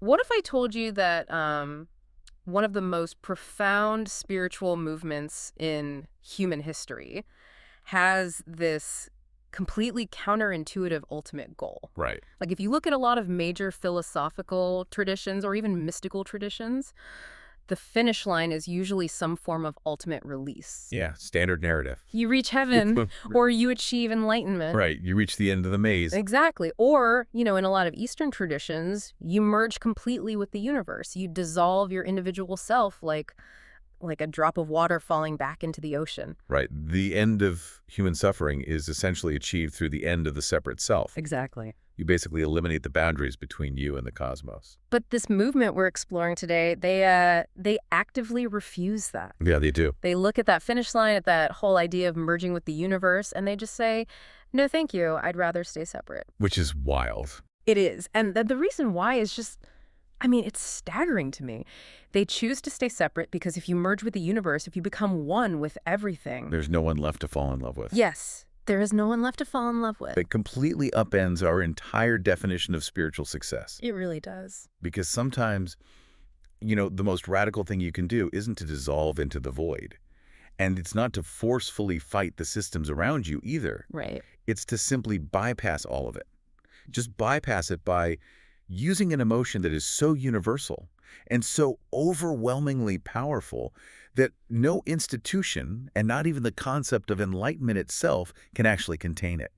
What if I told you that one of the most profound spiritual movements in human history has this completely counterintuitive ultimate goal? Right. Like if you look at a lot of major philosophical traditions or even mystical traditions, the finish line is usually some form of ultimate release. Yeah, standard narrative. You reach heaven or you achieve enlightenment. Right, you reach the end of the maze. Exactly. Or, in a lot of Eastern traditions, you merge completely with the universe. You dissolve your individual self like a drop of water falling back into the ocean. Right, the end of human suffering is essentially achieved through the end of the separate self. Exactly. You basically eliminate the boundaries between you and the cosmos. But this movement we're exploring today, they actively refuse that. Yeah, they do. They look at that finish line, at that whole idea of merging with the universe, and they just say, no, thank you. I'd rather stay separate. Which is wild. It is. And the reason why is just, it's staggering to me. They choose to stay separate because if you merge with the universe, if you become one with everything. There's no one left to fall in love with. Yes. There is no one left to fall in love with. It completely upends our entire definition of spiritual success. It really does. Because sometimes, the most radical thing you can do isn't to dissolve into the void. And it's not to forcefully fight the systems around you either. Right. It's to simply bypass all of it. Just bypass it by using an emotion that is so universal and so overwhelmingly powerful that no institution, and not even the concept of enlightenment itself, can actually contain it.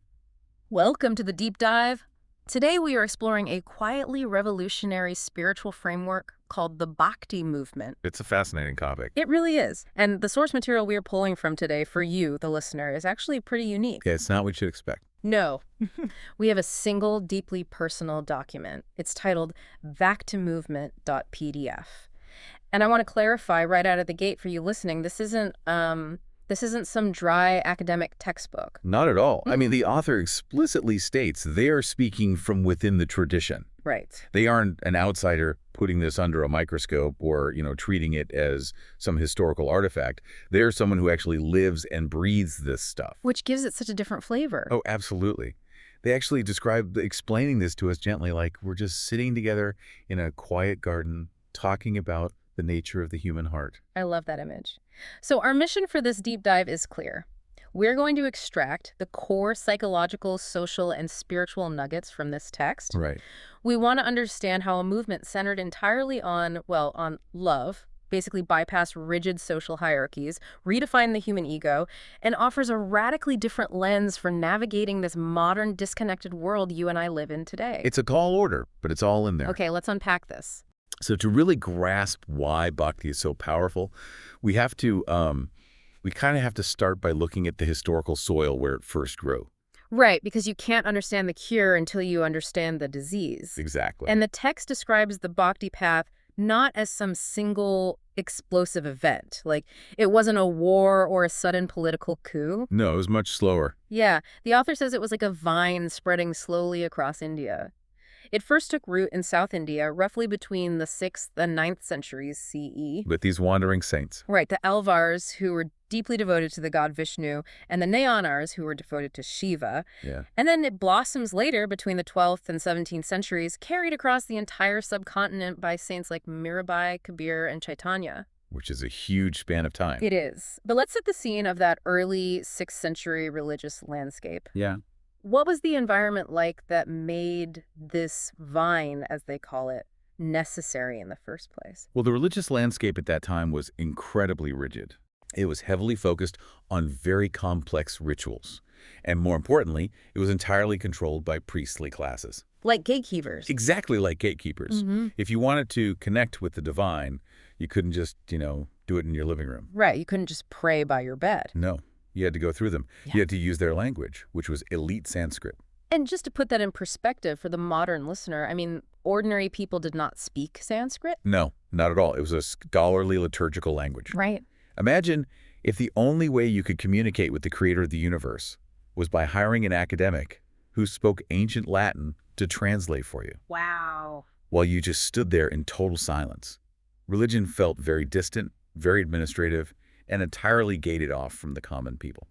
Welcome to the Deep Dive. Today we are exploring a quietly revolutionary spiritual framework called the Bhakti movement. It's a fascinating topic. It really is. And the source material we are pulling from today for you, the listener, is actually pretty unique. Yeah, it's not what you'd expect. No. We have a single, deeply personal document. It's titled bhaktimovement.pdf. And I want to clarify right out of the gate for you listening, this isn't some dry academic textbook. Not at all. I mean, the author explicitly states they are speaking from within the tradition. Right. They aren't an outsider putting this under a microscope or, treating it as some historical artifact. They're someone who actually lives and breathes this stuff. Which gives it such a different flavor. Oh, absolutely. They actually explaining this to us gently like we're just sitting together in a quiet garden talking about the nature of the human heart. I love that image. So our mission for this deep dive is clear. We're going to extract the core psychological, social, and spiritual nuggets from this text. Right. We want to understand how a movement centered entirely on love, basically bypassed rigid social hierarchies, redefined the human ego, and offers a radically different lens for navigating this modern, disconnected world you and I live in today. It's a tall order, but it's all in there. Okay, let's unpack this. So to really grasp why Bhakti is so powerful, we kind of have to start by looking at the historical soil where it first grew. Right, because you can't understand the cure until you understand the disease. Exactly. And the text describes the Bhakti path not as some single explosive event. Like, it wasn't a war or a sudden political coup. No, it was much slower. Yeah, the author says it was like a vine spreading slowly across India. It first took root in South India, roughly between the 6th and 9th centuries CE. With these wandering saints. Right, the Alvars, who were deeply devoted to the god Vishnu, and the Nayanars, who were devoted to Shiva. Yeah. And then it blossoms later between the 12th and 17th centuries, carried across the entire subcontinent by saints like Mirabai, Kabir, and Chaitanya. Which is a huge span of time. It is. But let's set the scene of that early 6th century religious landscape. Yeah. What was the environment like that made this vine, as they call it, necessary in the first place? Well, the religious landscape at that time was incredibly rigid. It was heavily focused on very complex rituals. And more importantly, it was entirely controlled by priestly classes. Like gatekeepers. Exactly like gatekeepers. If you wanted to connect with the divine, you couldn't just, do it in your living room. Right. You couldn't just pray by your bed. No. You had to go through them. Yeah. You had to use their language, which was elite Sanskrit. And just to put that in perspective for the modern listener, ordinary people did not speak Sanskrit. No, not at all. It was a scholarly liturgical language. Right. Imagine if the only way you could communicate with the creator of the universe was by hiring an academic who spoke ancient Latin to translate for you. Wow. While you just stood there in total silence. Religion felt very distant, very administrative, and entirely gated off from the common people.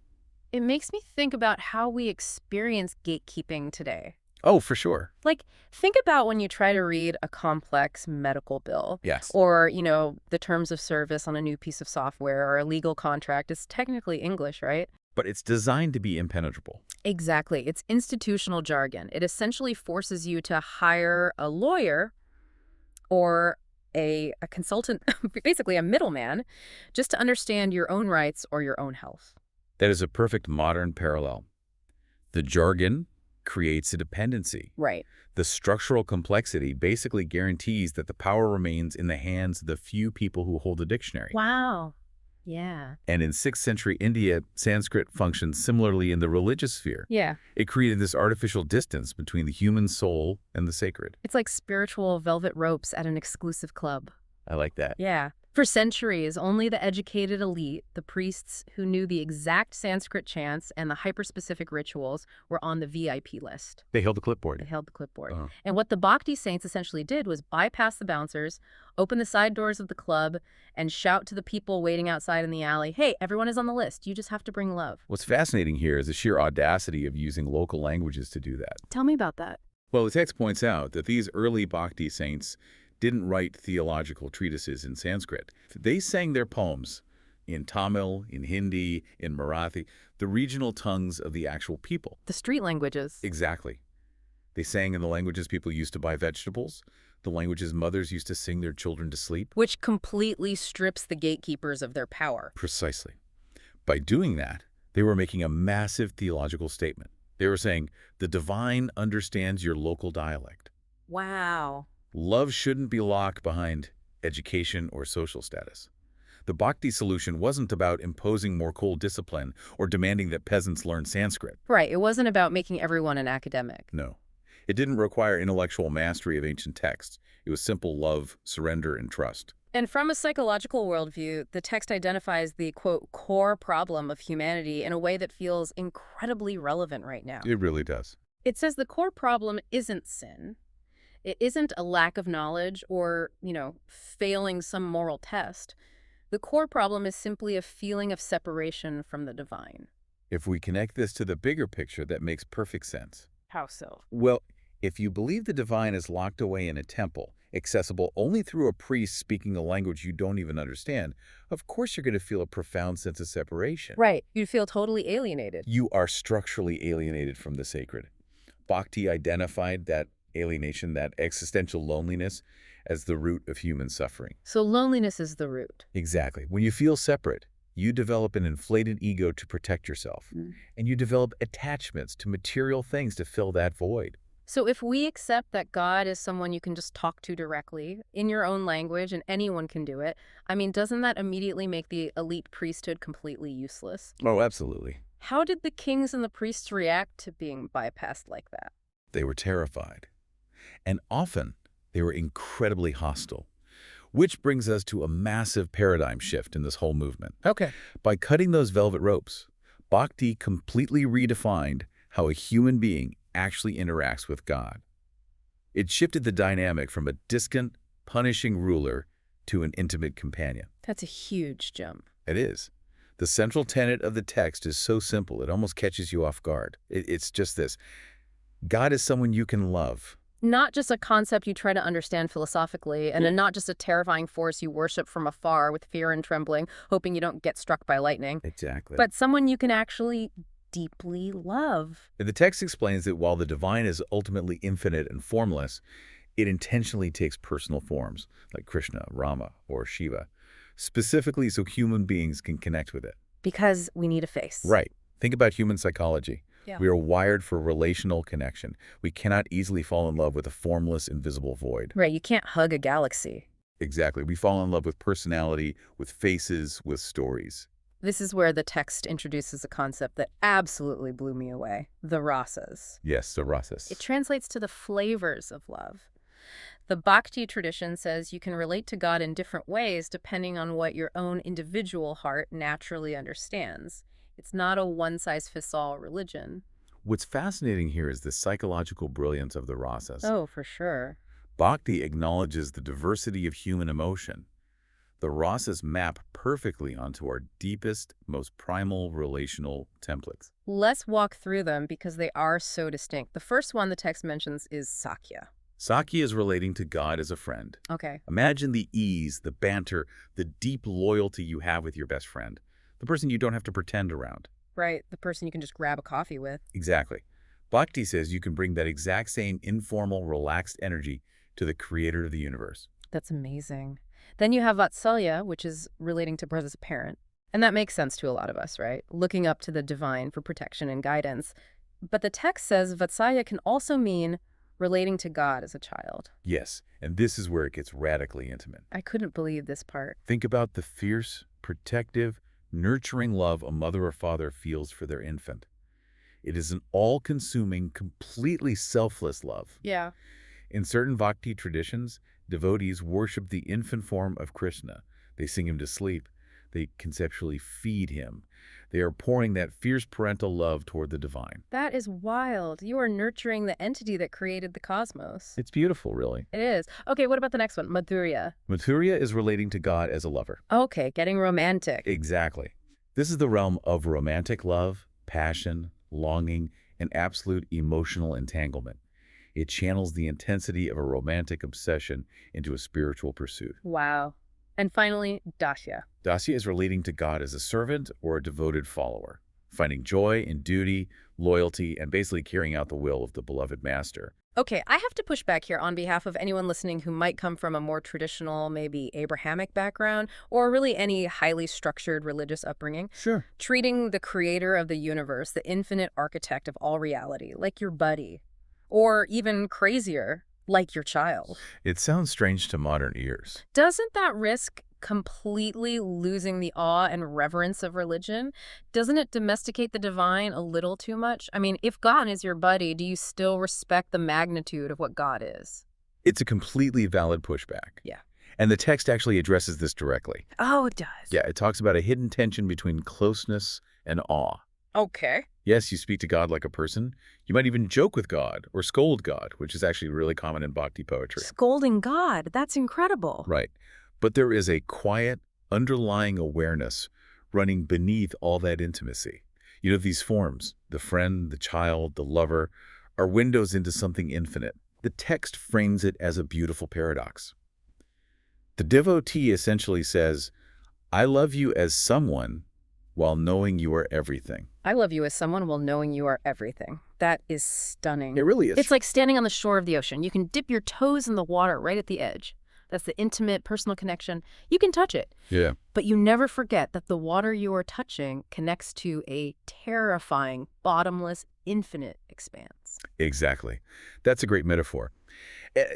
It makes me think about how we experience gatekeeping today. Oh, for sure. Like, think about when you try to read a complex medical bill Yes. or, the terms of service on a new piece of software or a legal contract. It's technically English, right? But it's designed to be impenetrable. Exactly. It's institutional jargon. It essentially forces you to hire a lawyer or a consultant, basically a middleman, just to understand your own rights or your own health. That is a perfect modern parallel. The jargon creates a dependency. Right. The structural complexity basically guarantees that the power remains in the hands of the few people who hold the dictionary. Wow. Yeah. And in 6th century India, Sanskrit functioned similarly in the religious sphere. Yeah. It created this artificial distance between the human soul and the sacred. It's like spiritual velvet ropes at an exclusive club. I like that. Yeah. For centuries, only the educated elite, the priests who knew the exact Sanskrit chants and the hyper-specific rituals, were on the VIP list. They held the clipboard. They held the clipboard. Uh-huh. And what the Bhakti saints essentially did was bypass the bouncers, open the side doors of the club, and shout to the people waiting outside in the alley, hey, everyone is on the list. You just have to bring love. What's fascinating here is the sheer audacity of using local languages to do that. Tell me about that. Well, the text points out that these early Bhakti saints didn't write theological treatises in Sanskrit. They sang their poems in Tamil, in Hindi, in Marathi, the regional tongues of the actual people. The street languages. Exactly. They sang in the languages people used to buy vegetables, the languages mothers used to sing their children to sleep. Which completely strips the gatekeepers of their power. Precisely. By doing that, they were making a massive theological statement. They were saying, the divine understands your local dialect. Wow. Love shouldn't be locked behind education or social status. The Bhakti solution wasn't about imposing more cold discipline or demanding that peasants learn Sanskrit. Right. It wasn't about making everyone an academic. No. It didn't require intellectual mastery of ancient texts. It was simple love, surrender, and trust. And from a psychological worldview, the text identifies the, quote, core problem of humanity in a way that feels incredibly relevant right now. It really does. It says the core problem isn't sin. It isn't a lack of knowledge or, failing some moral test. The core problem is simply a feeling of separation from the divine. If we connect this to the bigger picture, that makes perfect sense. How so? Well, if you believe the divine is locked away in a temple, accessible only through a priest speaking a language you don't even understand, of course you're going to feel a profound sense of separation. Right. You'd feel totally alienated. You are structurally alienated from the sacred. Bhakti identified that alienation, that existential loneliness, as the root of human suffering. So loneliness is the root. Exactly. When you feel separate, you develop an inflated ego to protect yourself, and you develop attachments to material things to fill that void. So if we accept that God is someone you can just talk to directly in your own language and anyone can do it, doesn't that immediately make the elite priesthood completely useless? Oh, absolutely. How did the kings and the priests react to being bypassed like that? They were terrified. And often, they were incredibly hostile. Which brings us to a massive paradigm shift in this whole movement. Okay. By cutting those velvet ropes, Bhakti completely redefined how a human being actually interacts with God. It shifted the dynamic from a distant, punishing ruler to an intimate companion. That's a huge jump. It is. The central tenet of the text is so simple, it almost catches you off guard. It's just this. God is someone you can love. Not just a concept you try to understand philosophically, and not just a terrifying force you worship from afar with fear and trembling, hoping you don't get struck by lightning. Exactly. But someone you can actually deeply love. The text explains that while the divine is ultimately infinite and formless, it intentionally takes personal forms, like Krishna, Rama, or Shiva, specifically so human beings can connect with it. Because we need a face. Right. Think about human psychology. Yeah. We are wired for relational connection. We cannot easily fall in love with a formless, invisible void. Right, you can't hug a galaxy. Exactly. We fall in love with personality, with faces, with stories. This is where the text introduces a concept that absolutely blew me away. The rasas. Yes, the rasas. It translates to the flavors of love. The Bhakti tradition says you can relate to God in different ways depending on what your own individual heart naturally understands. It's not a one-size-fits-all religion. What's fascinating here is the psychological brilliance of the rasas. Oh, for sure. Bhakti acknowledges the diversity of human emotion. The rasas map perfectly onto our deepest, most primal relational templates. Let's walk through them because they are so distinct. The first one the text mentions is Sakya. Sakya is relating to God as a friend. Okay. Imagine the ease, the banter, the deep loyalty you have with your best friend, the person you don't have to pretend around. Right, the person you can just grab a coffee with. Exactly. Bhakti says you can bring that exact same informal, relaxed energy to the creator of the universe. That's amazing. Then you have Vatsalya, which is relating to birth as a parent. And that makes sense to a lot of us, right? Looking up to the divine for protection and guidance. But the text says Vatsalya can also mean relating to God as a child. Yes, and this is where it gets radically intimate. I couldn't believe this part. Think about the fierce, protective, nurturing love a mother or father feels for their infant. It is an all-consuming, completely selfless love. Yeah. In certain Bhakti traditions, devotees worship the infant form of Krishna. They sing him to sleep. They conceptually feed him. They are pouring that fierce parental love toward the divine. That is wild. You are nurturing the entity that created the cosmos. It's beautiful, really. It is. Okay, what about the next one? Madhurya. Mathurya is relating to God as a lover. Okay, getting romantic. Exactly. This is the realm of romantic love, passion, longing, and absolute emotional entanglement. It channels the intensity of a romantic obsession into a spiritual pursuit. Wow. And finally, Dasya. Dasya is relating to God as a servant or a devoted follower, finding joy in duty, loyalty, and basically carrying out the will of the beloved master. Okay, I have to push back here on behalf of anyone listening who might come from a more traditional, maybe Abrahamic background, or really any highly structured religious upbringing. Sure. Treating the creator of the universe, the infinite architect of all reality, like your buddy. Or even crazier, like your child. It sounds strange to modern ears. Doesn't that risk completely losing the awe and reverence of religion? Doesn't it domesticate the divine a little too much? I mean, if God is your buddy, do you still respect the magnitude of what God is? It's a completely valid pushback. Yeah. And the text actually addresses this directly. Oh, it does. Yeah, it talks about a hidden tension between closeness and awe. Okay. Yes, you speak to God like a person. You might even joke with God or scold God, which is actually really common in Bhakti poetry. Scolding God, that's incredible. Right. But there is a quiet, underlying awareness running beneath all that intimacy. You know, these forms, the friend, the child, the lover, are windows into something infinite. The text frames it as a beautiful paradox. The devotee essentially says, I love you as someone while knowing you are everything. I love you as someone while knowing you are everything. That is stunning. It really is. It's like standing on the shore of the ocean. You can dip your toes in the water right at the edge. That's the intimate, personal connection. You can touch it. Yeah. But you never forget that the water you are touching connects to a terrifying, bottomless, infinite expanse. Exactly. That's a great metaphor.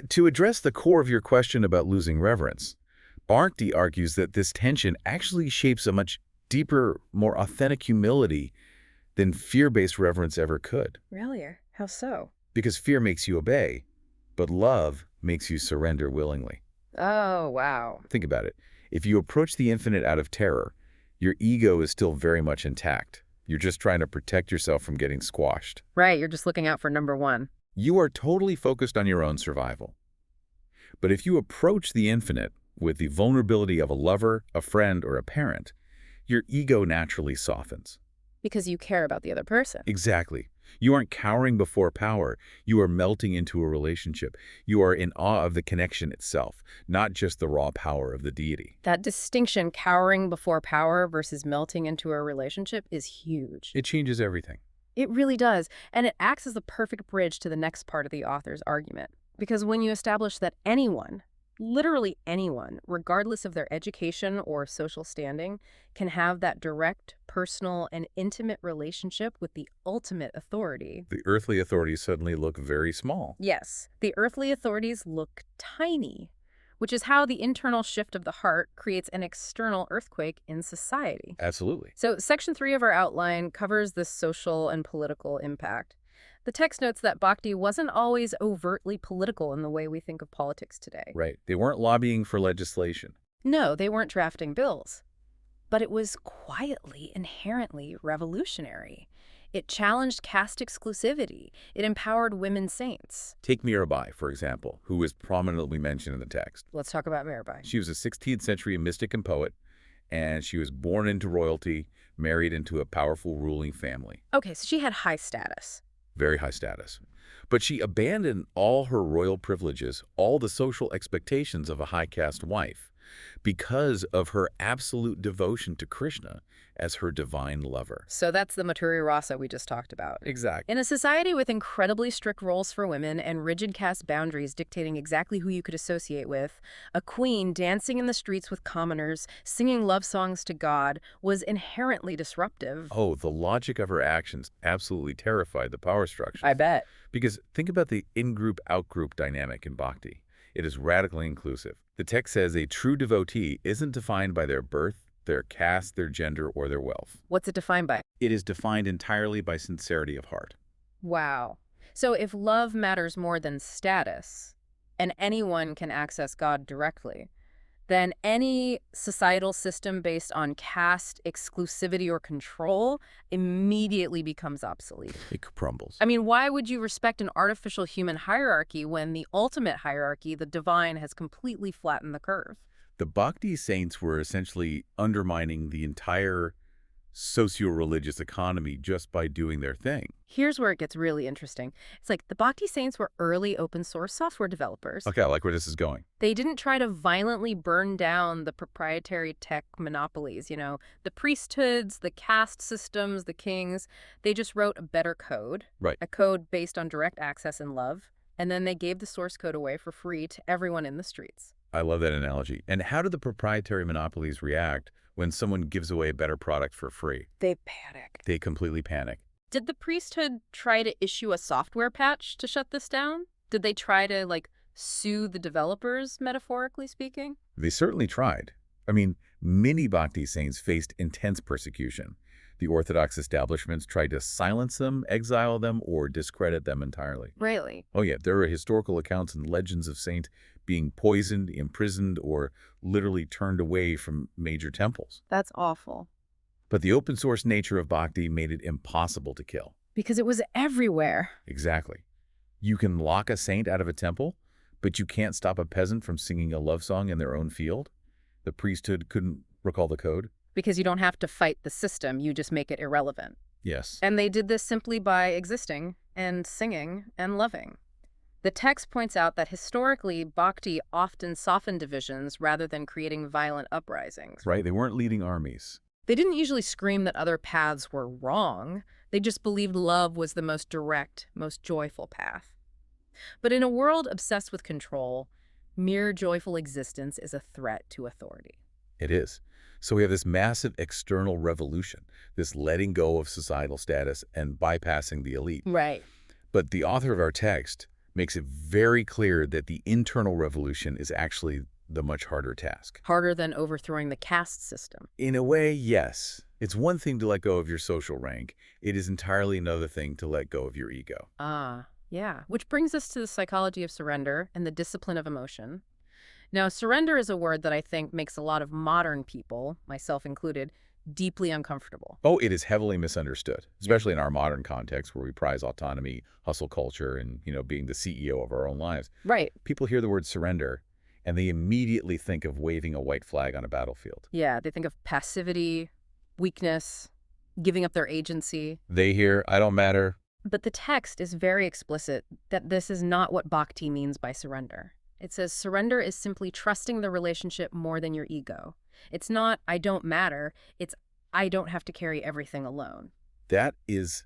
To address the core of your question about losing reverence, Bhakti argues that this tension actually shapes a much deeper, more authentic humility than fear-based reverence ever could. Really? How so? Because fear makes you obey, but love makes you surrender willingly. Oh, wow. Think about it. If you approach the infinite out of terror, your ego is still very much intact. You're just trying to protect yourself from getting squashed. Right, you're just looking out for number one. You are totally focused on your own survival. But if you approach the infinite with the vulnerability of a lover, a friend, or a parent, your ego naturally softens. Because you care about the other person. Exactly. You aren't cowering before power. You are melting into a relationship. You are in awe of the connection itself, not just the raw power of the deity. That distinction, cowering before power versus melting into a relationship, is huge. It changes everything. It really does. And it acts as the perfect bridge to the next part of the author's argument. Because when you establish that anyone, literally anyone, regardless of their education or social standing, can have that direct, personal, and intimate relationship with the ultimate authority. The earthly authorities suddenly look very small. Yes, the earthly authorities look tiny, which is how the internal shift of the heart creates an external earthquake in society. Absolutely. So section 3 of our outline covers the social and political impact. The text notes that Bhakti wasn't always overtly political in the way we think of politics today. Right. They weren't lobbying for legislation. No, they weren't drafting bills. But it was quietly, inherently revolutionary. It challenged caste exclusivity. It empowered women saints. Take Mirabai, for example, who is prominently mentioned in the text. Let's talk about Mirabai. She was a 16th century mystic and poet, and she was born into royalty, married into a powerful ruling family. Okay, so she had high status. Very high status. But she abandoned all her royal privileges, all the social expectations of a high caste wife, because of her absolute devotion to Krishna as her divine lover. So that's the Maturi Rasa we just talked about. Exactly. In a society with incredibly strict roles for women and rigid caste boundaries dictating exactly who you could associate with, a queen dancing in the streets with commoners, singing love songs to God, was inherently disruptive. Oh, the logic of her actions absolutely terrified the power structure. I bet. Because think about the in-group, out-group dynamic in Bhakti. It is radically inclusive. The text says a true devotee isn't defined by their birth, their caste, their gender, or their wealth. What's it defined by? It is defined entirely by sincerity of heart. Wow. So if love matters more than status, and anyone can access God directly, then any societal system based on caste, exclusivity, or control immediately becomes obsolete. It crumbles. I mean, why would you respect an artificial human hierarchy when the ultimate hierarchy, the divine, has completely flattened the curve? The Bhakti saints were essentially undermining the entire socio-religious economy just by doing their thing. Here's where it gets really interesting. It's like the Bhakti saints were early open source software developers. Okay, I like where this is going. They didn't try to violently burn down the proprietary tech monopolies, the priesthoods, the caste systems, the kings. They just wrote a better code, Right. a code based on direct access and love, and then they gave the source code away for free to everyone in the streets. I love that analogy. And how do the proprietary monopolies react when someone gives away a better product for free? They panicked. They completely panic. Did the priesthood try to issue a software patch to shut this down? Did they try to, sue the developers, metaphorically speaking? They certainly tried. I mean, many Bhakti saints faced intense persecution. The Orthodox establishments tried to silence them, exile them, or discredit them entirely. Really? Oh yeah, there are historical accounts and legends of saints being poisoned, imprisoned, or literally turned away from major temples. That's awful. But the open source nature of Bhakti made it impossible to kill. Because it was everywhere. Exactly. You can lock a saint out of a temple, but you can't stop a peasant from singing a love song in their own field. The priesthood couldn't recall the code. Because you don't have to fight the system, you just make it irrelevant. Yes. And they did this simply by existing and singing and loving. The text points out that historically, Bhakti often softened divisions rather than creating violent uprisings. Right, they weren't leading armies. They didn't usually scream that other paths were wrong. They just believed love was the most direct, most joyful path. But in a world obsessed with control, mere joyful existence is a threat to authority. It is. So we have this massive external revolution, this letting go of societal status and bypassing the elite. Right. But the author of our text makes it very clear that the internal revolution is actually the much harder task. Harder than overthrowing the caste system. In a way, yes. It's one thing to let go of your social rank. It is entirely another thing to let go of your ego. Ah, yeah. Which brings us to the psychology of surrender and the discipline of emotion. Now, surrender is a word that I think makes a lot of modern people, myself included, deeply uncomfortable. Oh, it is heavily misunderstood, especially in our modern context where we prize autonomy, hustle culture, and, being the CEO of our own lives. Right. People hear the word surrender, and they immediately think of waving a white flag on a battlefield. Yeah, they think of passivity, weakness, giving up their agency. They hear, I don't matter. But the text is very explicit that this is not what Bhakti means by surrender. It says surrender is simply trusting the relationship more than your ego. It's not, I don't matter. It's, I don't have to carry everything alone. That is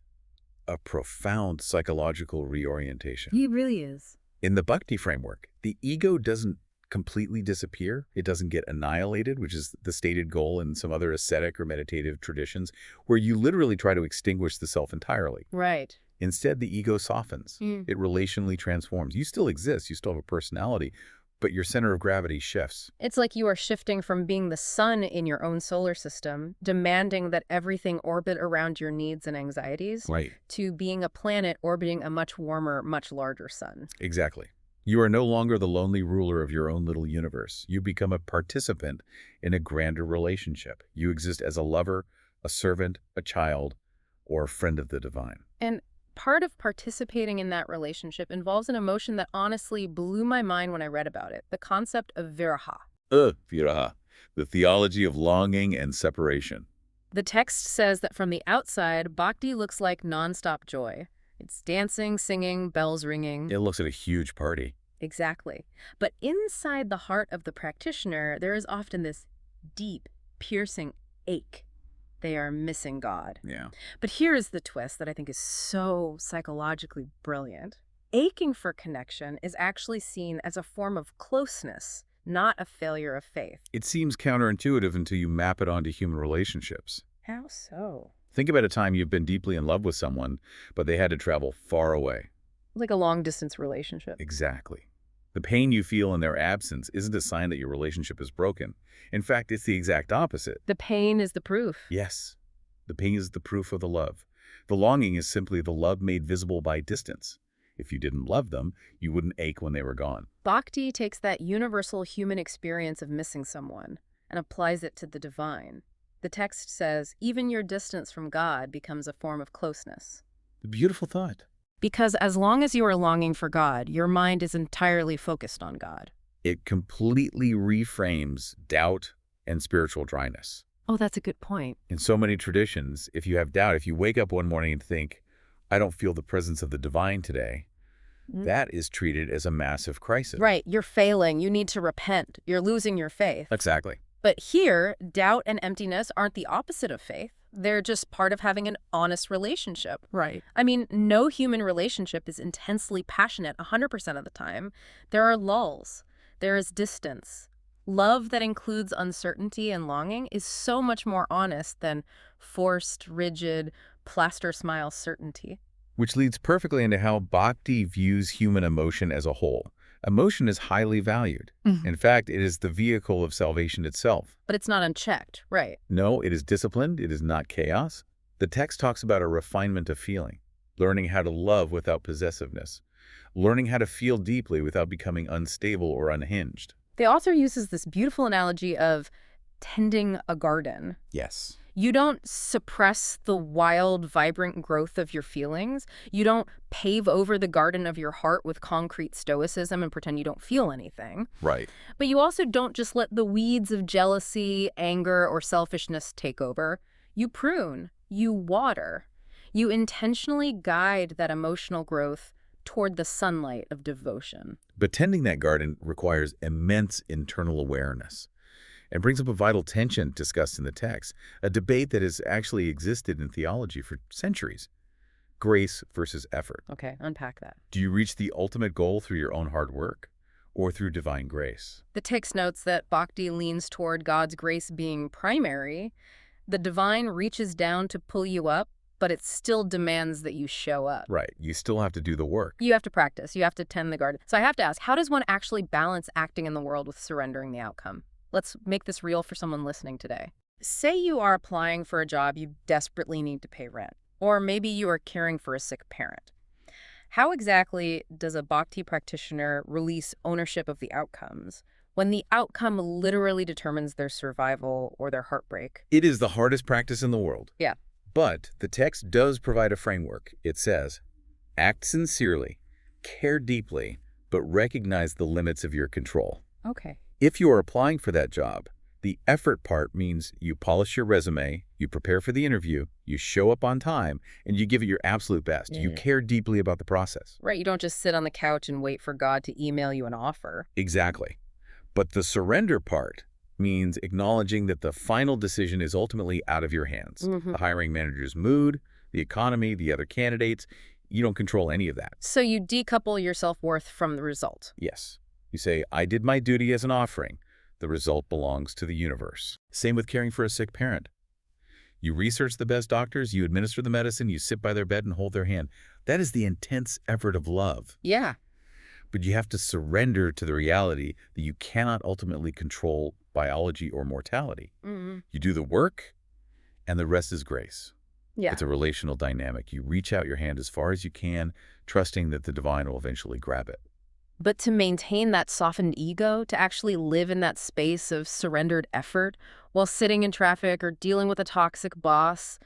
a profound psychological reorientation. He really is. In the Bhakti framework, the ego doesn't completely disappear. It doesn't get annihilated, which is the stated goal in some other ascetic or meditative traditions, where you literally try to extinguish the self entirely. Right. Instead, the ego softens. It relationally transforms. You still exist. You still have a personality, but your center of gravity shifts. It's like you are shifting from being the sun in your own solar system, demanding that everything orbit around your needs and anxieties, Right. to being a planet orbiting a much warmer, much larger sun. Exactly. You are no longer the lonely ruler of your own little universe. You become a participant in a grander relationship. You exist as a lover, a servant, a child, or friend of the divine. And part of participating in that relationship involves an emotion that honestly blew my mind when I read about it, the concept of viraha. Viraha, the theology of longing and separation. The text says that from the outside, bhakti looks like nonstop joy. It's dancing, singing, bells ringing. It looks like a huge party. Exactly. But inside the heart of the practitioner, there is often this deep, piercing ache. They are missing God. Yeah. But here is the twist that I think is so psychologically brilliant. Aching for connection is actually seen as a form of closeness, not a failure of faith. It seems counterintuitive until you map it onto human relationships. How so? Think about a time you've been deeply in love with someone, but they had to travel far away. Like a long-distance relationship. Exactly. The pain you feel in their absence isn't a sign that your relationship is broken. In fact, it's the exact opposite. The pain is the proof. Yes, the pain is the proof of the love. The longing is simply the love made visible by distance. If you didn't love them, you wouldn't ache when they were gone. Bhakti takes that universal human experience of missing someone and applies it to the divine. The text says, even your distance from God becomes a form of closeness. A beautiful thought. Because as long as you are longing for God, your mind is entirely focused on God. It completely reframes doubt and spiritual dryness. Oh, that's a good point. In so many traditions, if you have doubt, if you wake up one morning and think, I don't feel the presence of the divine today, that is treated as a massive crisis. Right, you're failing. You need to repent. You're losing your faith. Exactly. But here, doubt and emptiness aren't the opposite of faith. They're just part of having an honest relationship. Right. I mean, no human relationship is intensely passionate 100% of the time. There are lulls. There is distance. Love that includes uncertainty and longing is so much more honest than forced, rigid, plaster smile certainty. Which leads perfectly into how Bhakti views human emotion as a whole. Emotion is highly valued. In fact, it is the vehicle of salvation itself. But it's not unchecked, right? No, it is disciplined. It is not chaos. The text talks about a refinement of feeling, learning how to love without possessiveness, learning how to feel deeply without becoming unstable or unhinged. The author uses this beautiful analogy of tending a garden. Yes. You don't suppress the wild, vibrant growth of your feelings. You don't pave over the garden of your heart with concrete stoicism and pretend you don't feel anything. Right. But you also don't just let the weeds of jealousy, anger, or selfishness take over. You prune, you water, you intentionally guide that emotional growth toward the sunlight of devotion. But tending that garden requires immense internal awareness and brings up a vital tension discussed in the text, a debate that has actually existed in theology for centuries. Grace versus effort. Okay, unpack that. Do you reach the ultimate goal through your own hard work or through divine grace? The text notes that Bhakti leans toward God's grace being primary. The divine reaches down to pull you up, but it still demands that you show up. Right. You still have to do the work. You have to practice. You have to tend the garden. So I have to ask, how does one actually balance acting in the world with surrendering the outcome? Let's make this real for someone listening today. Say you are applying for a job you desperately need to pay rent, or maybe you are caring for a sick parent. How exactly does a Bhakti practitioner release ownership of the outcomes when the outcome literally determines their survival or their heartbreak? It is the hardest practice in the world. Yeah. But the text does provide a framework. It says, act sincerely, care deeply, but recognize the limits of your control. Okay. If you are applying for that job, the effort part means you polish your resume, you prepare for the interview, you show up on time, and you give it your absolute best. You care deeply about the process. Right, you don't just sit on the couch and wait for God to email you an offer. Exactly. But the surrender part means acknowledging that the final decision is ultimately out of your hands. The hiring manager's mood, the economy, the other candidates, you don't control any of that. So you decouple your self-worth from the result. Yes. You say, I did my duty as an offering. The result belongs to the universe. Same with caring for a sick parent. You research the best doctors, you administer the medicine, you sit by their bed and hold their hand. That is the intense effort of love. Yeah. But you have to surrender to the reality that you cannot ultimately control biology or mortality. You do the work, and the rest is grace. Yeah. It's a relational dynamic. You reach out your hand as far as you can, trusting that the divine will eventually grab it. But to maintain that softened ego, to actually live in that space of surrendered effort while sitting in traffic or dealing with a toxic boss,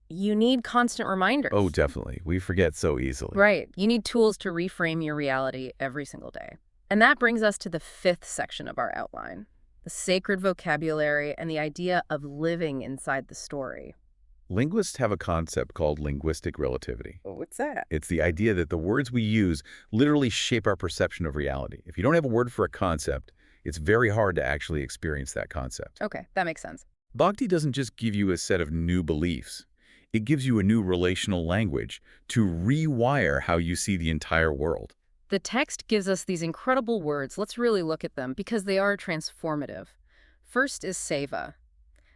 you need constant Oh, reminders. definitely. We forget so easily. Right. You need tools to reframe your reality every single day. And that brings us to the fifth section of our outline, the sacred vocabulary and the idea of living inside the story. Linguists have a concept called linguistic relativity. Oh, what's that? It's the idea that the words we use literally shape our perception of reality. If you don't have a word for a concept, it's very hard to actually experience that concept. Okay, that makes sense. Bhakti doesn't just give you a set of new beliefs. It gives you a new relational language to rewire how you see the entire world. The text gives us these incredible words. Let's really look at them because they are transformative. First is seva.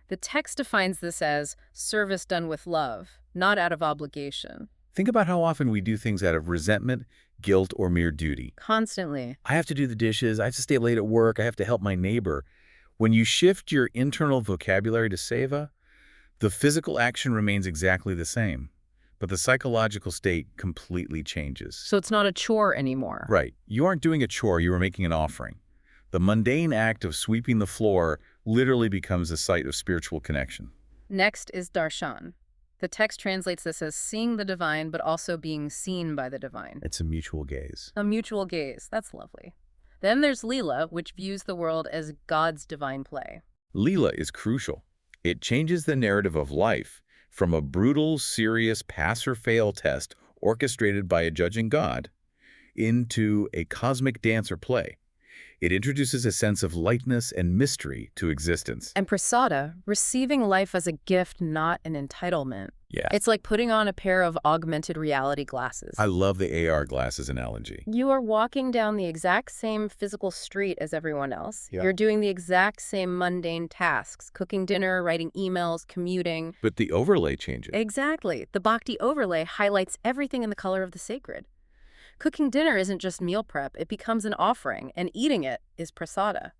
The text defines this as service done with love, not out of obligation. Think about how often we do things out of resentment, guilt, or mere duty. Constantly. I have to do the dishes, I have to stay late at work, I have to help my neighbor. When you shift your internal vocabulary to seva, the physical action remains exactly the same, but the psychological state completely changes. So it's not a chore anymore. Right. You aren't doing a chore, you are making an offering. The mundane act of sweeping the floor literally becomes a site of spiritual connection. Next is darshan. The text translates this as seeing the divine, but also being seen by the divine. It's a mutual gaze. A mutual gaze. That's lovely. Then there's Leela, which views the world as God's divine play. Leela is crucial. It changes the narrative of life from a brutal, serious pass-or-fail test orchestrated by a judging God into a cosmic dance or play. It introduces a sense of lightness and mystery to existence. And prasada, receiving life as a gift, not an entitlement. Yeah. It's like putting on a pair of augmented reality glasses. I love the AR glasses analogy. You are walking down the exact same physical street as everyone else. Yeah. You're doing the exact same mundane tasks, cooking dinner, writing emails, commuting. But the overlay changes. Exactly. The Bhakti overlay highlights everything in the color of the sacred. Cooking dinner isn't just meal prep, it becomes an offering, and eating it is prasada.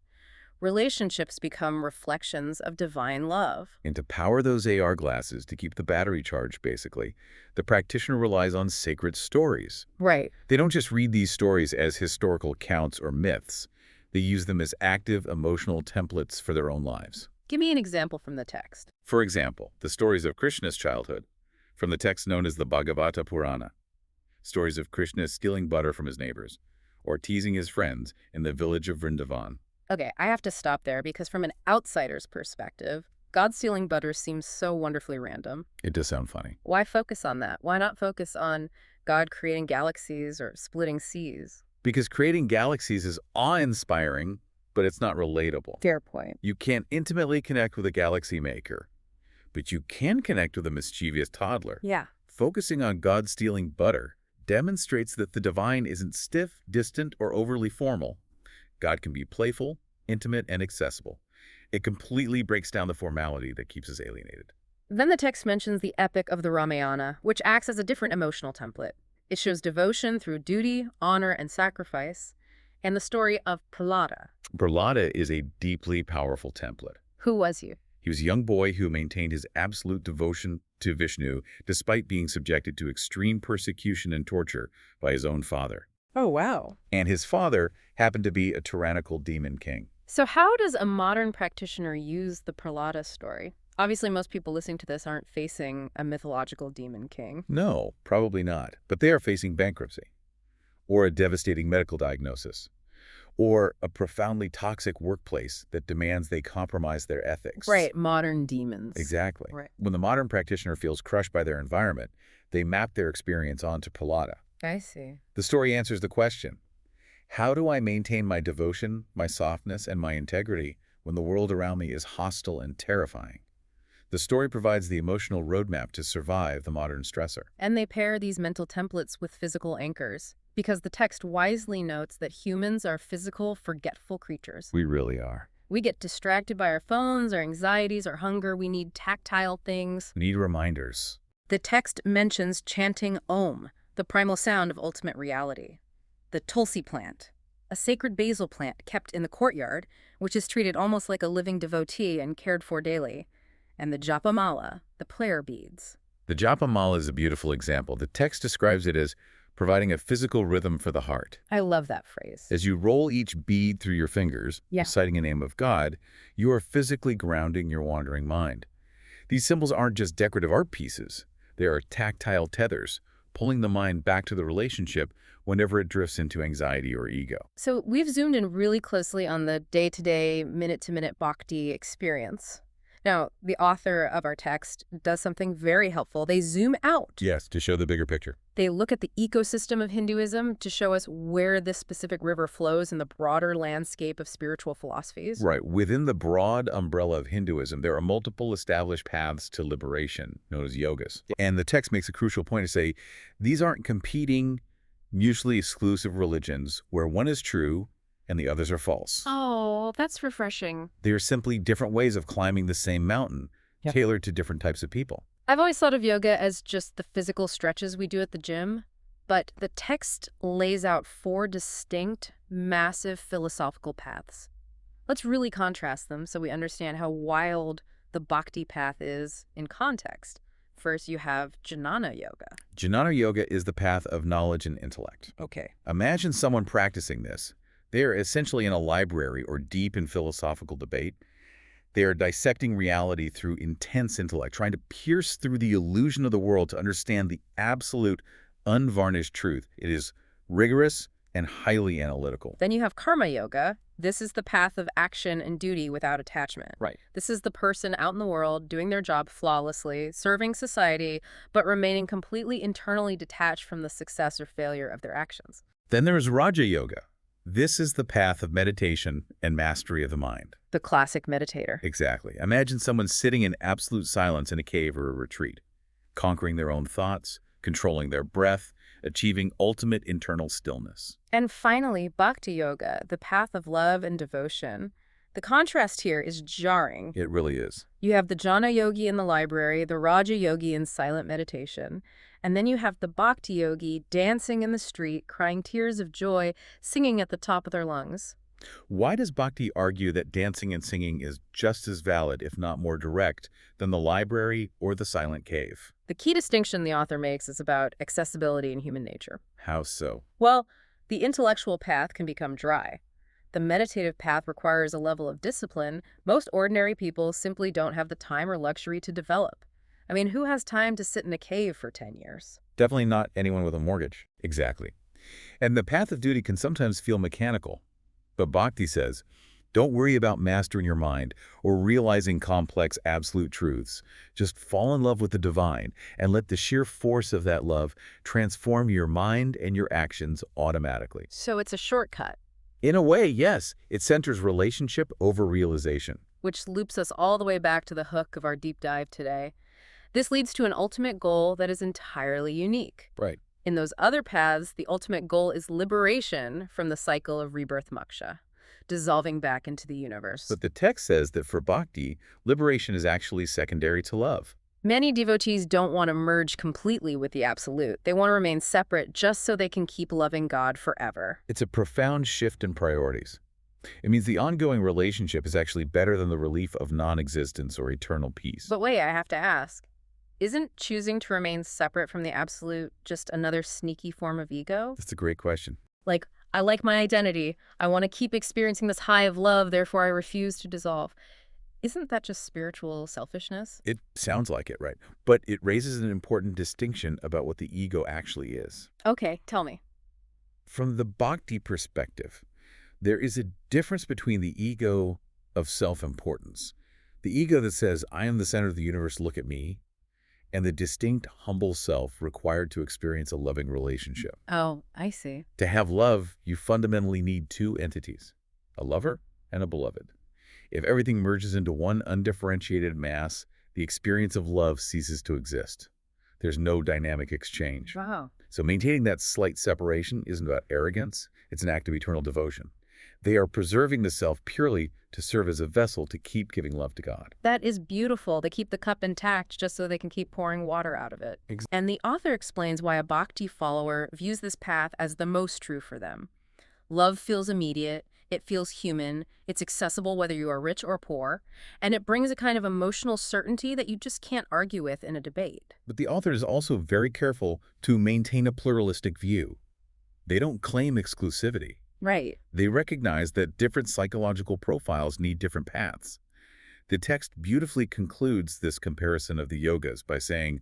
Relationships become reflections of divine love. And to power those AR glasses to keep the battery charged, basically, the practitioner relies on sacred stories. Right. They don't just read these stories as historical accounts or myths. They use them as active emotional templates for their own lives. Give me an example from the text. For example, the stories of Krishna's childhood, from the text known as the Bhagavata Purana. Stories of Krishna stealing butter from his neighbors, or teasing his friends in the village of Vrindavan. Okay, I have to stop there because from an outsider's perspective, God stealing butter seems so wonderfully random. It does sound funny. Why focus on that? Why not focus on God creating galaxies or splitting seas? Because creating galaxies is awe-inspiring, but it's not relatable. Fair point. You can't intimately connect with a galaxy maker, but you can connect with a mischievous toddler. Yeah. Focusing on God stealing butter demonstrates that the divine isn't stiff, distant, or overly formal. God can be playful, intimate, and accessible. It completely breaks down the formality that keeps us alienated. Then the text mentions the epic of the Ramayana, which acts as a different emotional template. It shows devotion through duty, honor, and sacrifice, and the story of Prahlada. Prahlada is a deeply powerful template. Who was he? He was a young boy who maintained his absolute devotion to Vishnu despite being subjected to extreme persecution and torture by his own father. Oh, wow. And his father happened to be a tyrannical demon king. So how does a modern practitioner use the Prahlada story? Obviously, most people listening to this aren't facing a mythological demon king. No, probably not. But they are facing bankruptcy, or a devastating medical diagnosis, or a profoundly toxic workplace that demands they compromise their ethics. Right, modern demons. Exactly. Right. When the modern practitioner feels crushed by their environment, they map their experience onto Prahlada. I see. The story answers the question, how do I maintain my devotion, my softness, and my integrity when the world around me is hostile and terrifying? The story provides the emotional roadmap to survive the modern stressor. And they pair these mental templates with physical anchors, because the text wisely notes that humans are physical, forgetful creatures. We really are. We get distracted by our phones, our anxieties, our hunger. We need tactile things. We need reminders. The text mentions chanting Om, the primal sound of ultimate reality. The Tulsi plant, a sacred basil plant kept in the courtyard, which is treated almost like a living devotee and cared for daily. And the Japamala, the prayer beads. The Japamala is a beautiful example. The text describes it as providing a physical rhythm for the heart. I love that phrase. As you roll each bead through your fingers, Yeah. reciting a name of God, you are physically grounding your wandering mind. These symbols aren't just decorative art pieces. They are tactile tethers, pulling the mind back to the relationship whenever it drifts into anxiety or ego. So we've zoomed in really closely on the day-to-day, minute-to-minute Bhakti experience. Now, the author of our text does something very helpful. They zoom out. Yes, to show the bigger picture. They look at the ecosystem of Hinduism to show us where this specific river flows in the broader landscape of spiritual philosophies. Right. Within the broad umbrella of Hinduism, there are multiple established paths to liberation, known as yogas. And the text makes a crucial point to say these aren't competing, mutually exclusive religions where one is true and the others are false. Oh, that's refreshing. They are simply different ways of climbing the same mountain, Yep. tailored to different types of people. I've always thought of yoga as just the physical stretches we do at the gym, but the text lays out 4 distinct, massive philosophical paths. Let's really contrast them so we understand how wild the Bhakti path is in context. First, you have Jnana Yoga. Jnana Yoga is the path of knowledge and intellect. Okay. Imagine someone practicing this. They are essentially in a library or deep in philosophical debate. They are dissecting reality through intense intellect, trying to pierce through the illusion of the world to understand the absolute, unvarnished truth. It is rigorous and highly analytical. Then you have Karma Yoga. This is the path of action and duty without attachment. Right. This is the person out in the world doing their job flawlessly, serving society, but remaining completely internally detached from the success or failure of their actions. Then there is Raja Yoga. This is the path of meditation and mastery of the mind. The classic meditator. Exactly. Imagine someone sitting in absolute silence in a cave or a retreat, conquering their own thoughts, controlling their breath, achieving ultimate internal stillness. And finally, Bhakti Yoga, the path of love and devotion. The contrast here is jarring. It really is. You have the Jnana Yogi in the library, the Raja Yogi in silent meditation, and then you have the Bhakti Yogi dancing in the street, crying tears of joy, singing at the top of their lungs. Why does Bhakti argue that dancing and singing is just as valid, if not more direct, than the library or the silent cave? The key distinction the author makes is about accessibility in human nature. How so? Well, the intellectual path can become dry. The meditative path requires a level of discipline most ordinary people simply don't have the time or luxury to develop. I mean, who has time to sit in a cave for 10 years? Definitely not anyone with a mortgage. Exactly. And the path of duty can sometimes feel mechanical. But Bhakti says, don't worry about mastering your mind or realizing complex absolute truths. Just fall in love with the divine and let the sheer force of that love transform your mind and your actions automatically. So it's a shortcut, In a way, yes, it centers relationship over realization. which loops us all the way back to the hook of our deep dive today. This leads to an ultimate goal that is entirely unique. Right. In those other paths, the ultimate goal is liberation from the cycle of rebirth moksha, dissolving back into the universe. But the text says that for Bhakti, liberation is actually secondary to love. Many devotees don't want to merge completely with the absolute. They want to remain separate just so they can keep loving God forever. It's a profound shift in priorities. It means the ongoing relationship is actually better than the relief of non-existence or eternal peace. But wait, I have to ask, isn't choosing to remain separate from the absolute just another sneaky form of ego? That's a great question. Like, I like my identity. I want to keep experiencing this high of love, therefore I refuse to dissolve. Isn't that just spiritual selfishness? It sounds like it, right? But it raises an important distinction about what the ego actually is. Okay, tell me. From the Bhakti perspective, there is a difference between the ego of self-importance, the ego that says, I am the center of the universe, look at me, and the distinct, humble self required to experience a loving relationship. Oh, I see. To have love, you fundamentally need two entities, a lover and a beloved. If everything merges into one undifferentiated mass, the experience of love ceases to exist. There's no dynamic exchange. Wow. So maintaining that slight separation isn't about arrogance, it's an act of eternal devotion. They are preserving the self purely to serve as a vessel to keep giving love to God. That is beautiful. They keep the cup intact just so they can keep pouring water out of it. And the author explains why a Bhakti follower views this path as the most true for them. Love feels immediate, it feels human, it's accessible whether you are rich or poor, and it brings a kind of emotional certainty that you just can't argue with in a debate. But the author is also very careful to maintain a pluralistic view. They don't claim exclusivity. Right. They recognize that different psychological profiles need different paths. The text beautifully concludes this comparison of the yogas by saying,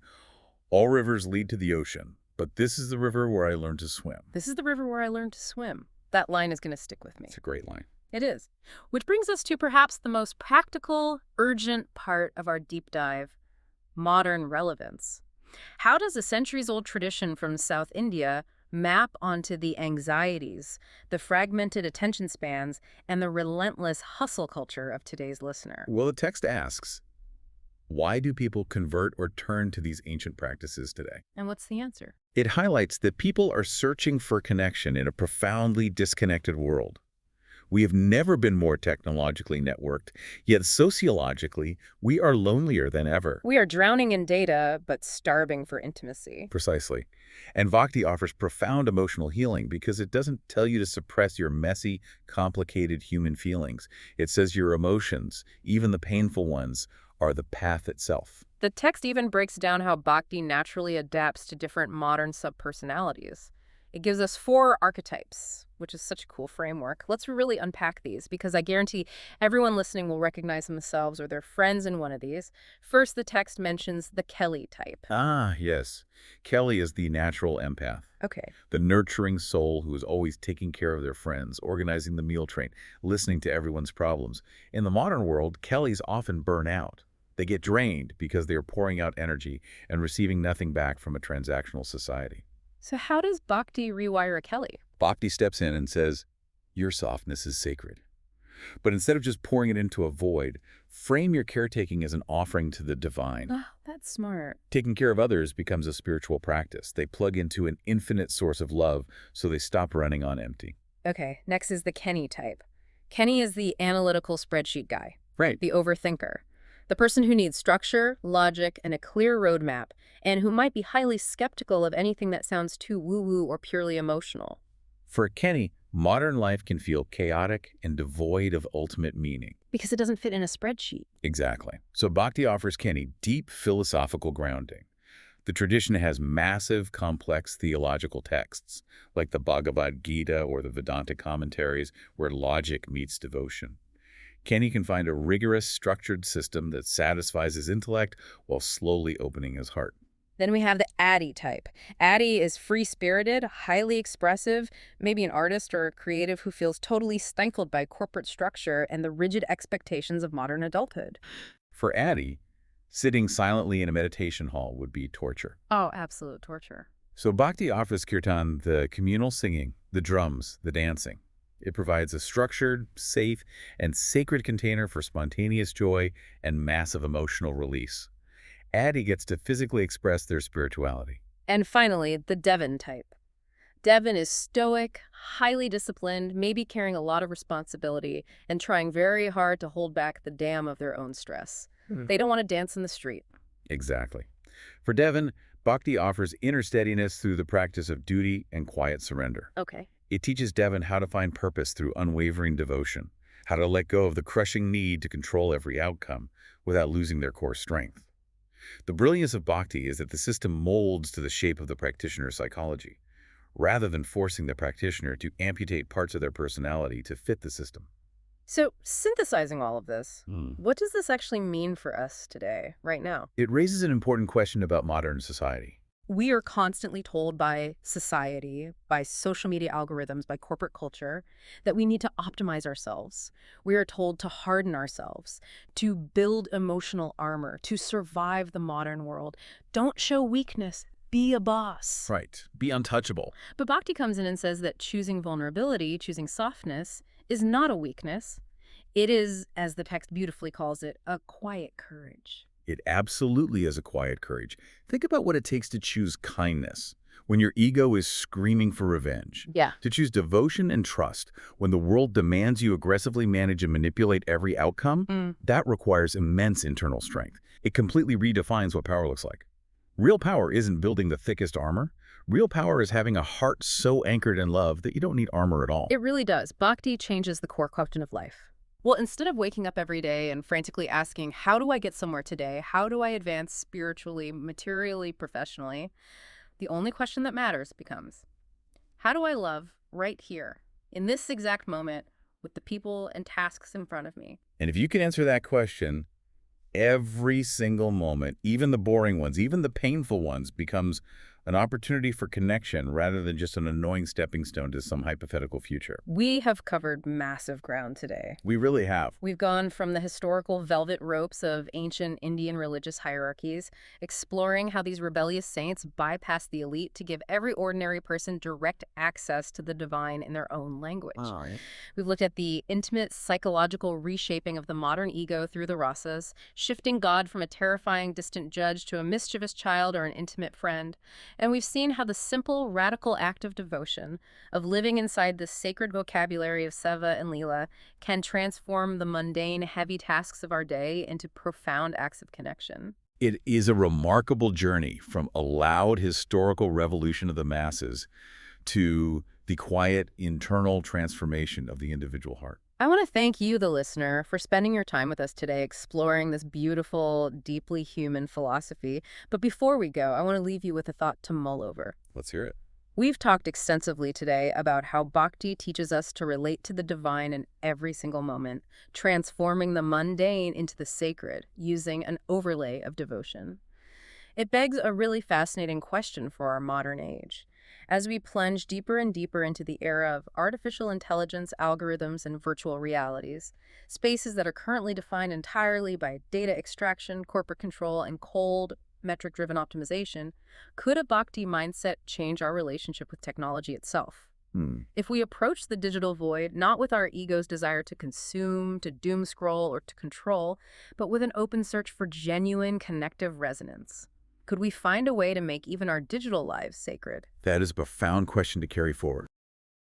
all rivers lead to the ocean, but this is the river where I learned to swim. This is the river where I learned to swim. That line is going to stick with me. It's a great line. It is. Which brings us to perhaps the most practical, urgent part of our deep dive, modern relevance. How does a centuries-old tradition from South India map onto the anxieties, the fragmented attention spans, and the relentless hustle culture of today's listener? Well, the text asks, why do people convert or turn to these ancient practices today? And what's the answer? It highlights that people are searching for connection in a profoundly disconnected world. We have never been more technologically networked, yet sociologically, we are lonelier than ever. We are drowning in data, but starving for intimacy. Precisely. And Bhakti offers profound emotional healing because it doesn't tell you to suppress your messy, complicated human feelings. It says your emotions, even the painful ones, are the path itself. The text even breaks down how Bhakti naturally adapts to different modern subpersonalities. It gives us 4 archetypes, which is such a cool framework. Let's really unpack these because I guarantee everyone listening will recognize themselves or their friends in one of these. First, the text mentions the Kelly type. Ah, yes. Kelly is the natural empath. Okay. The nurturing soul who is always taking care of their friends, organizing the meal train, listening to everyone's problems. In the modern world, Kellys often burn out. They get drained because they are pouring out energy and receiving nothing back from a transactional society. So how does Bhakti rewire a Kelly? Bhakti steps in and says, your softness is sacred. But instead of just pouring it into a void, frame your caretaking as an offering to the divine. Oh, that's smart. Taking care of others becomes a spiritual practice. They plug into an infinite source of love, so they stop running on empty. Okay, next is the Kenny type. Kenny is the analytical spreadsheet guy. Right. The overthinker. The person who needs structure, logic, and a clear roadmap, and who might be highly skeptical of anything that sounds too woo-woo or purely emotional. For Kenny, modern life can feel chaotic and devoid of ultimate meaning. Because it doesn't fit in a spreadsheet. Exactly. So Bhakti offers Kenny deep philosophical grounding. The tradition has massive, complex theological texts, like the Bhagavad Gita or the Vedanta commentaries, where logic meets devotion. Kenny can find a rigorous, structured system that satisfies his intellect while slowly opening his heart. Then we have the Addie type. Addie is free-spirited, highly expressive, maybe an artist or a creative who feels totally stifled by corporate structure and the rigid expectations of modern adulthood. For Addie, sitting silently in a meditation hall would be torture. Oh, absolute torture. So Bhakti offers Kirtan the communal singing, the drums, the dancing. It provides a structured, safe, and sacred container for spontaneous joy and massive emotional release. Addie gets to physically express their spirituality. And finally, the Devon type. Devon is stoic, highly disciplined, maybe carrying a lot of responsibility, and trying very hard to hold back the dam of their own stress. They don't want to dance in the street. Exactly. For Devon, Bhakti offers inner steadiness through the practice of duty and quiet surrender. Okay. It teaches Devon how to find purpose through unwavering devotion, how to let go of the crushing need to control every outcome without losing their core strength. The brilliance of Bhakti is that the system molds to the shape of the practitioner's psychology, rather than forcing the practitioner to amputate parts of their personality to fit the system. So, synthesizing all of this, what does this actually mean for us today, right now? It raises an important question about modern society. We are constantly told by society, by social media algorithms, by corporate culture, that we need to optimize ourselves. We are told to harden ourselves, to build emotional armor, to survive the modern world. Don't show weakness. Be a boss. Right. Be untouchable. But Bhakti comes in and says that choosing vulnerability, choosing softness, is not a weakness. It is, as the text beautifully calls it, a quiet courage. It absolutely is a quiet courage. Think about what it takes to choose kindness when your ego is screaming for revenge. Yeah. To choose devotion and trust when the world demands you aggressively manage and manipulate every outcome, that requires immense internal strength. It completely redefines what power looks like. Real power isn't building the thickest armor. Real power is having a heart so anchored in love that you don't need armor at all. It really does. Bhakti changes the core question of life. Well, instead of waking up every day and frantically asking, how do I get somewhere today? How do I advance spiritually, materially, professionally? The only question that matters becomes, how do I love right here, in this exact moment, with the people and tasks in front of me? And if you can answer that question, every single moment, even the boring ones, even the painful ones, becomes an opportunity for connection rather than just an annoying stepping stone to some hypothetical future. We have covered massive ground today. We really have. We've gone from the historical velvet ropes of ancient Indian religious hierarchies, exploring how these rebellious saints bypassed the elite to give every ordinary person direct access to the divine in their own language. All right. We've looked at the intimate psychological reshaping of the modern ego through the rasas, shifting God from a terrifying distant judge to a mischievous child or an intimate friend. And we've seen how the simple, radical act of devotion, of living inside the sacred vocabulary of Seva and Leela, can transform the mundane, heavy tasks of our day into profound acts of connection. It is a remarkable journey from a loud historical revolution of the masses to the quiet internal transformation of the individual heart. I want to thank you, the listener, for spending your time with us today exploring this beautiful, deeply human philosophy. But before we go, I want to leave you with a thought to mull over. Let's hear it. We've talked extensively today about how Bhakti teaches us to relate to the divine in every single moment, transforming the mundane into the sacred using an overlay of devotion. It begs a really fascinating question for our modern age. As we plunge deeper and deeper into the era of artificial intelligence, algorithms, and virtual realities, spaces that are currently defined entirely by data extraction, corporate control, and cold, metric-driven optimization, could a Bhakti mindset change our relationship with technology itself? If we approach the digital void not with our ego's desire to consume, to doom scroll, or to control, but with an open search for genuine connective resonance, could we find a way to make even our digital lives sacred? That is a profound question to carry forward.